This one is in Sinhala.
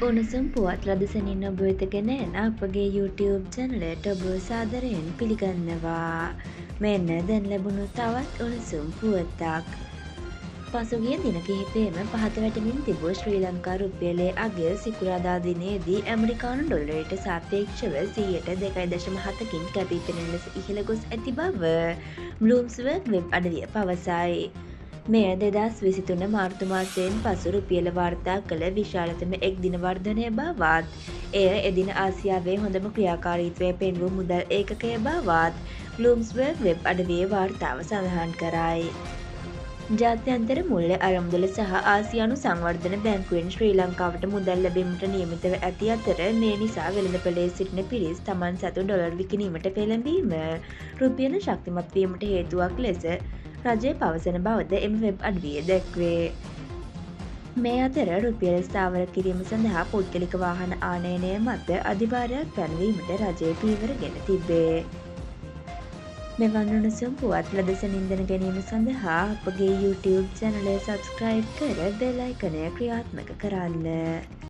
උණුසුම් පුවත් ලදසනින් ඔබ වෙත ගෙන එන අපගේ YouTube චැනලයට ඔබ සාදරයෙන් පිළිගන්නවා. මෙන්න දැන් ලැබුණු තවත් උණුසුම් පුවතක්. පසුගිය දින කිහිපෙම පහත වැටෙමින් තිබූ ශ්‍රී ලංකා රුපියලේ අගය සිකුරාදා දිනේදී ඇමරිකානු ඩොලරයට සාපේක්ෂව 2.7කින් කැපී පෙනෙන ලෙස ඉහළ ගොස් ඇති බව බ්ලූම්ස්බර්ග් වෙබ් අඩවිය පවසයි. මෙය 2023 මාර්තු මාසයෙන් පසු රුපියල වාර්තා කළ විශාලතම එක් දින වර්ධනය බවත්, එය එදින ආසියාවේ හොඳම ක්‍රියාකාරීත්වය පෙන්වූ මුදල් ඒකකය බවත් බ්ලූම්ස්බර්ග් වෙබ් අඩවියේ වාර්තාව සඳහන් කරයි. ජාත්‍යන්තර මුල්‍ය අරමුදල සහ ආසියානු සංවර්ධන බැංකුවෙන් ශ්‍රී ලංකාවට මුදල් ලැබීමට නියමිතව ඇති අතර මේ නිසා වෙළඳපොලේ සිටින පිරිස් තමන් සතු ඩොලර් විකිණීමට පෙළඹීම රුපියල ශක්තිමත් වීමට හේතුවක් ලෙස රජය පවසන බවද එම වෙබ් අඩවියේ දැක්වේ. මේ අතර රුපියල ස්ථාවර කිරීම සඳහා පුද්ගලික වාහන ආනයනය මත අධිභාරයක් පැනවීමට රජය පියවර ගෙන තිබේ. මෙවන් උණුසුම් පුවත් ලදසනින් දැන ගැනීම සඳහා අපගේ YouTube චැනලය සබ්ස්ක්‍රයිබ් කර බෙල් අයිකනය ක්‍රියාත්මක කරන්න.